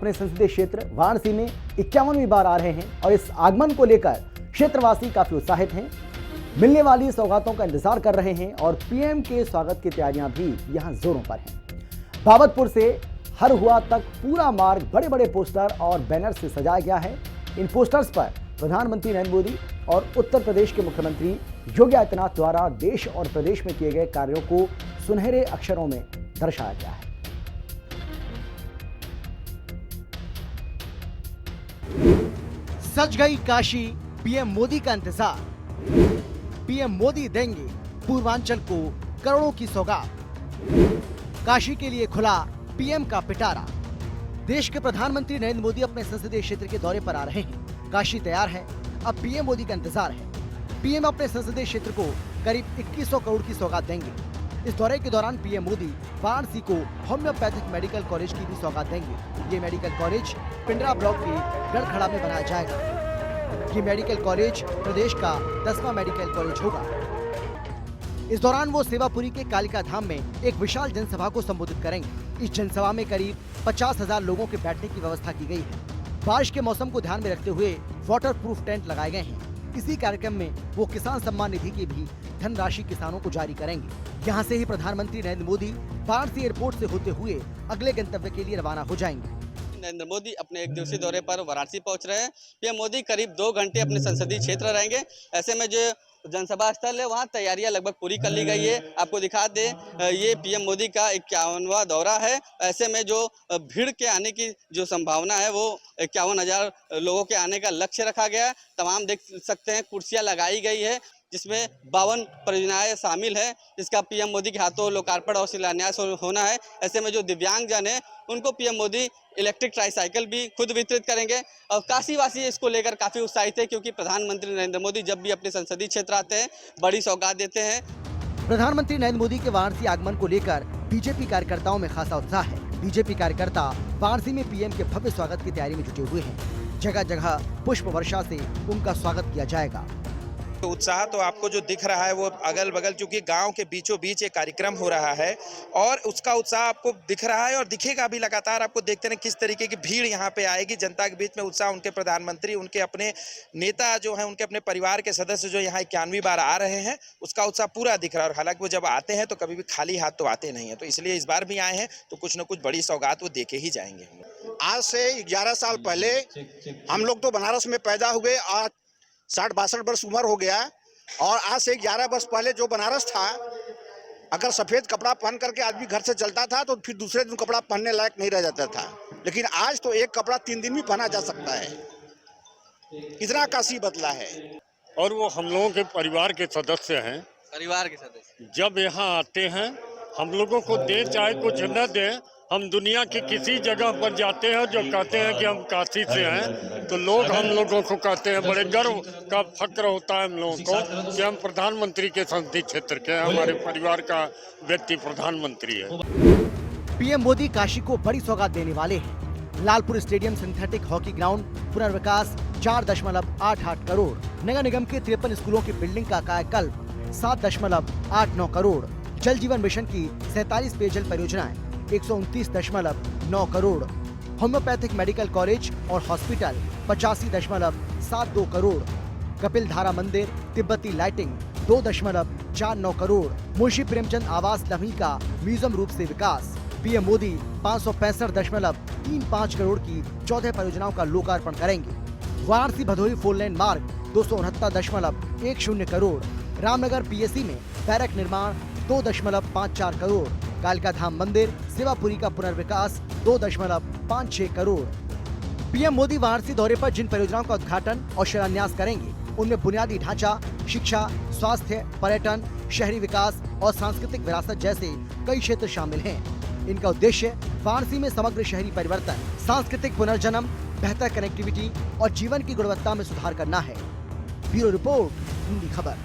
अपने संसदीय क्षेत्र वाराणसी में 51वीं बार आ रहे हैं और इस आगमन को लेकर क्षेत्रवासी काफी उत्साहित हैं। मिलने वाली सौगातों का इंतजार कर रहे हैं और पीएम के स्वागत की तैयारियां भी यहां जोरों पर हैं। बाबतपुर से हरहुआ तक पूरा मार्ग बड़े बड़े पोस्टर और बैनर से सजाया गया है। इन पोस्टर्स पर प्रधानमंत्री नरेंद्र मोदी और उत्तर प्रदेश के मुख्यमंत्री योगी आदित्यनाथ द्वारा देश और प्रदेश में किए गए कार्यों को सुनहरे अक्षरों में दर्शाया गया है। सज गई काशी, पीएम मोदी का इंतजार। पीएम मोदी देंगे पूर्वांचल को करोड़ों की सौगात। काशी के लिए खुला पीएम का पिटारा। देश के प्रधानमंत्री नरेंद्र मोदी अपने संसदीय क्षेत्र के दौरे पर आ रहे हैं। काशी तैयार है, अब पीएम मोदी का इंतजार है। पीएम अपने संसदीय क्षेत्र को करीब 2100 करोड़ की सौगात देंगे। इस दौरे के दौरान पीएम मोदी वाराणसी को होम्योपैथिक मेडिकल कॉलेज की भी सौगात देंगे। ये मेडिकल कॉलेज पिंडरा ब्लॉक के गढ़खड़ा में बनाया जाएगा। ये मेडिकल कॉलेज प्रदेश का 10वां मेडिकल कॉलेज होगा। इस दौरान वो सेवापुरी के कालिका धाम में एक विशाल जनसभा को संबोधित करेंगे। इस जनसभा में करीब 50,000 लोगों के बैठने की व्यवस्था की गई है। बारिश के मौसम को ध्यान में रखते हुए वाटर प्रूफ टेंट लगाए गए हैं। इसी कार्यक्रम में वो किसान सम्मान निधि की भी धनराशि किसानों को जारी करेंगे। यहाँ से ही प्रधानमंत्री नरेंद्र मोदी वाराणसी एयरपोर्ट से होते हुए अगले गंतव्य के लिए रवाना हो जाएंगे। नरेंद्र मोदी अपने एक दिवसीय दौरे पर वाराणसी पहुंच रहे हैं। पीएम मोदी करीब 2 घंटे अपने संसदीय क्षेत्र रहेंगे। ऐसे में जो जनसभा स्थल है वहाँ तैयारियां लगभग पूरी कर ली गई है। आपको दिखा दें, ये पीएम मोदी का 51वां दौरा है। ऐसे में जो भीड़ के आने की जो संभावना है वो 51,000 लोगों के आने का लक्ष्य रखा गया है। तमाम देख सकते हैं कुर्सियां लगाई गई है जिसमें 52 परियोजनाएं शामिल है, जिसका पीएम मोदी के हाथों लोकार्पण और शिलान्यास होना है। ऐसे में जो दिव्यांगजन है उनको पीएम मोदी इलेक्ट्रिक ट्राईसाइकिल भी खुद वितरित करेंगे और काशीवासी इसको लेकर काफी उत्साहित है, क्योंकि प्रधानमंत्री नरेंद्र मोदी जब भी अपने संसदीय क्षेत्र आते हैं बड़ी सौगात देते हैं। प्रधानमंत्री नरेंद्र मोदी के वाराणसी आगमन को लेकर बीजेपी कार्यकर्ताओं में खासा उत्साह है। बीजेपी कार्यकर्ता वाराणसी में पीएम के भव्य स्वागत की तैयारी में जुटे हुए हैं। जगह जगह पुष्प वर्षा से उनका स्वागत किया जाएगा। तो उत्साह तो आपको जो दिख रहा है वो अगल बगल, क्योंकि गांव के बीचों बीच एक कार्यक्रम हो रहा है और उसका उत्साह आपको दिख रहा है और दिखेगा भी लगातार। आपको देखते हैं किस तरीके की भीड़ यहाँ पे आएगी। जनता के बीच में उत्साह, उनके प्रधानमंत्री, उनके अपने नेता जो हैं, उनके अपने परिवार के सदस्य जो यहाँ 51वीं बार आ रहे हैं, उसका उत्साह पूरा दिख रहा है। और हालांकि वो जब आते हैं तो कभी भी खाली हाथ तो आते नहीं है, तो इसलिए इस बार भी आए हैं तो कुछ न कुछ बड़ी सौगात वो देके ही जाएंगे। आज से 11 साल पहले हम लोग तो बनारस में पैदा हुए। आज 60-62 वर्ष उम्र हो गया और आज से 11 वर्ष पहले जो बनारस था, अगर सफेद कपड़ा पहन करके आदमी घर से चलता था तो फिर दूसरे दिन कपड़ा पहनने लायक नहीं रह जाता था। लेकिन आज तो एक कपड़ा 3 दिन भी पहना जा सकता है। इतना काशी बदला है। और वो हम लोगों के परिवार के सदस्य हैं। परिवार के सदस्य जब यहाँ आते हैं, हम लोगों को दे चाहे कुछ न दे, हम दुनिया की किसी जगह पर जाते हैं जो कहते हैं कि हम काशी से हैं, तो लोग हम लोगों को कहते हैं, बड़े गर्व का फक्र होता है हम लोगों को कि हम प्रधानमंत्री के संसदीय क्षेत्र के, हमारे परिवार का व्यक्ति प्रधानमंत्री है। पीएम मोदी काशी को बड़ी सौगात देने वाले हैं। Lalpur stadium synthetic hockey ground पुनर्विकास 4.88 करोड़, नगर निगम के 53 स्कूलों की बिल्डिंग का कायाकल्प 7.89 करोड़, जल जीवन मिशन की 47 पेयजल परियोजनाएं 129.9 करोड़, होम्योपैथिक मेडिकल कॉलेज और हॉस्पिटल 85.72 करोड़, कपिल धारा मंदिर, तिब्बती लाइटिंग 2.49 करोड़, मुंशी प्रेमचंद आवास लम्ही का म्यूजियम रूप से विकास। पीएम मोदी 565.35 करोड़ की 14 परियोजनाओं का लोकार्पण करेंगे। वाराणसी भदोही 4 लेन मार्ग 269.10 करोड़, रामनगर पीएससी में बैरक निर्माण 2.54 करोड़, कालिका धाम मंदिर सेवापुरी का पुनर्विकास 2.56 करोड़। पीएम मोदी वाराणसी दौरे पर जिन परियोजनाओं का उद्घाटन और शिलान्यास करेंगे उनमें बुनियादी ढांचा, शिक्षा, स्वास्थ्य, पर्यटन, शहरी विकास और सांस्कृतिक विरासत जैसे कई क्षेत्र शामिल हैं। इनका उद्देश्य वाराणसी में समग्र शहरी परिवर्तन, सांस्कृतिक पुनर्जन्म, बेहतर कनेक्टिविटी और जीवन की गुणवत्ता में सुधार करना है। ब्यूरो रिपोर्ट, हिंदी खबर।